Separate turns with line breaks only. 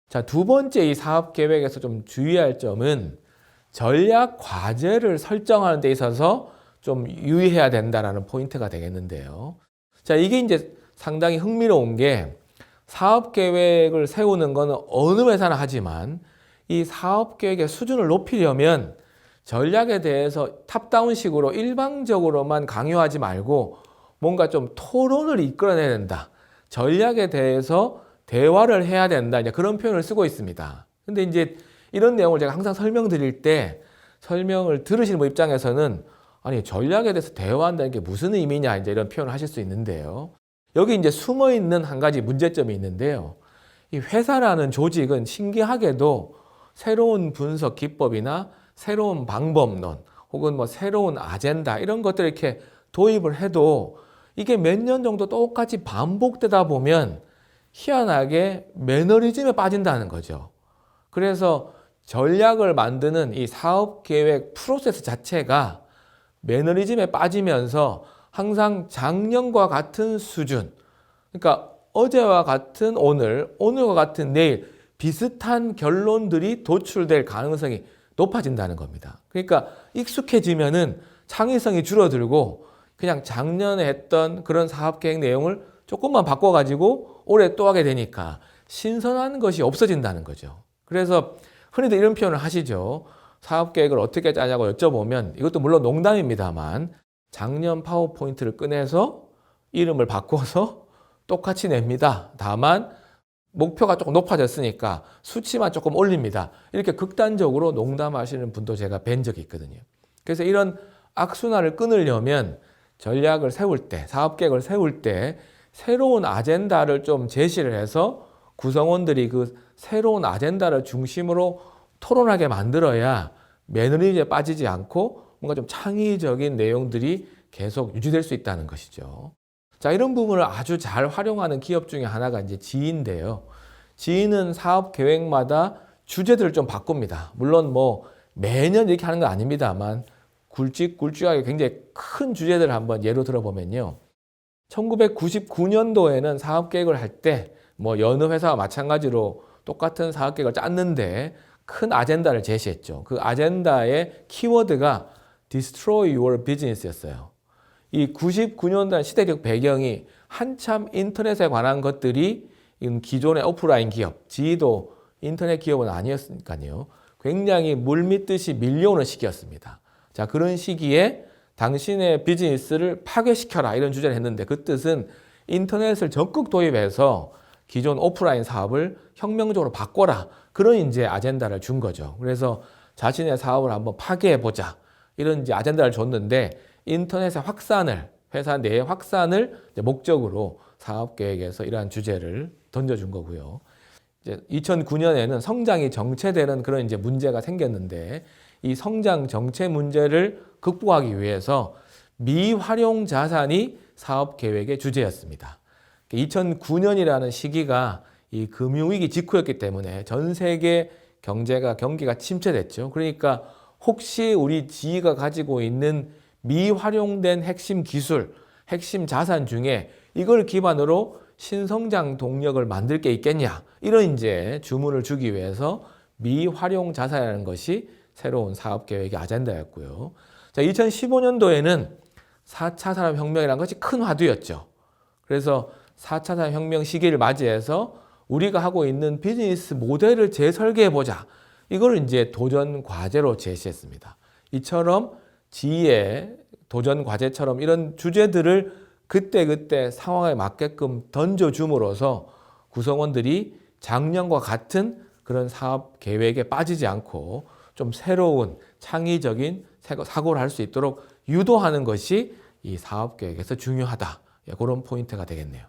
자, 두 번째 이 사업 계획에서 좀 주의할 점은 전략 과제를 설정하는 데 있어서 좀 유의해야 된다라는 포인트가 되겠는데요. 자, 이게 이제 상당히 흥미로운 게 사업 계획을 세우는 거는 어느 회사나 하지만 이 사업 계획의 수준을 높이려면 전략에 대해서 탑다운식으로 일방적으로만 강요하지 말고 뭔가 좀 토론을 이끌어내야 된다. 전략에 대해서 대화를 해야 된다. 이제 그런 표현을 쓰고 있습니다. 근데 이제 이런 내용을 제가 항상 설명드릴 때 설명을 들으시는 분 입장에서는 아니, 전략에 대해서 대화한다는 게 무슨 의미냐 이제 이런 표현을 하실 수 있는데요. 여기 이제 숨어 있는 한 가지 문제점이 있는데요. 이 회사라는 조직은 신기하게도 새로운 분석 기법이나 새로운 방법론 혹은 뭐 새로운 아젠다 이런 것들을 이렇게 도입을 해도 이게 몇 년 정도 똑같이 반복되다 보면 희한하게 매너리즘에 빠진다는 거죠. 그래서 전략을 만드는 이 사업 계획 프로세스 자체가 매너리즘에 빠지면서 항상 작년과 같은 수준, 그러니까 어제와 같은 오늘, 오늘과 같은 내일 비슷한 결론들이 도출될 가능성이 높아진다는 겁니다. 그러니까 익숙해지면은 창의성이 줄어들고 그냥 작년에 했던 그런 사업 계획 내용을 조금만 바꿔가지고 올해 또 하게 되니까 신선한 것이 없어진다는 거죠. 그래서 흔히들 이런 표현을 하시죠. 사업 계획을 어떻게 짜냐고 여쭤보면 이것도 물론 농담입니다만 작년 파워포인트를 꺼내서 이름을 바꿔서 똑같이 냅니다. 다만 목표가 조금 높아졌으니까 수치만 조금 올립니다. 이렇게 극단적으로 농담하시는 분도 제가 뵌 적이 있거든요. 그래서 이런 악순환을 끊으려면 전략을 세울 때, 사업 계획을 세울 때 새로운 아젠다를 좀 제시를 해서 구성원들이 그 새로운 아젠다를 중심으로 토론하게 만들어야 매너리즘에 빠지지 않고 뭔가 좀 창의적인 내용들이 계속 유지될 수 있다는 것이죠. 자, 이런 부분을 아주 잘 활용하는 기업 중에 하나가 이제 지인인데요. 지인은 사업 계획마다 주제들을 좀 바꿉니다. 물론 뭐 매년 이렇게 하는 건 아닙니다만 굵직굵직하게 굉장히 큰 주제들을 한번 예로 들어보면요. 1999년도에는 사업 계획을 할 때 뭐 여느 회사와 마찬가지로 똑같은 사업 계획을 짰는데 큰 아젠다를 제시했죠. 그 아젠다의 키워드가 Destroy Your Business였어요. 이 99년도 시대적 배경이 한참 인터넷에 관한 것들이 기존의 오프라인 기업, 지도 인터넷 기업은 아니었으니까요. 굉장히 물밀듯이 밀려오는 시기였습니다. 자, 그런 시기에 당신의 비즈니스를 파괴시켜라 이런 주제를 했는데 그 뜻은 인터넷을 적극 도입해서 기존 오프라인 사업을 혁명적으로 바꿔라. 그런 이제 아젠다를 준 거죠. 그래서 자신의 사업을 한번 파괴해보자. 이런 이제 아젠다를 줬는데 인터넷의 확산을, 회사 내의 확산을 목적으로 사업 계획에서 이러한 주제를 던져준 거고요. 이제 2009년에는 성장이 정체되는 그런 이제 문제가 생겼는데 이 성장 정체 문제를 극복하기 위해서 미활용 자산이 사업 계획의 주제였습니다. 2009년이라는 시기가 이 금융위기 직후였기 때문에 전 세계 경기가 침체됐죠. 그러니까 혹시 우리 지위가 가지고 있는 미활용된 핵심 기술, 핵심 자산 중에 이걸 기반으로 신성장 동력을 만들 게 있겠냐. 이런 이제 주문을 주기 위해서 미활용 자산이라는 것이 새로운 사업 계획의 아젠다였고요. 자, 2015년도에는 4차 산업혁명이라는 것이 큰 화두였죠. 그래서 4차 산업혁명 시기를 맞이해서 우리가 하고 있는 비즈니스 모델을 재설계해보자. 이걸 이제 도전 과제로 제시했습니다. 이처럼 지혜의 도전 과제처럼 이런 주제들을 그때그때 상황에 맞게끔 던져줌으로써 구성원들이 작년과 같은 그런 사업 계획에 빠지지 않고 좀 새로운 창의적인 사고를 할 수 있도록 유도하는 것이 이 사업 계획에서 중요하다. 그런 포인트가 되겠네요.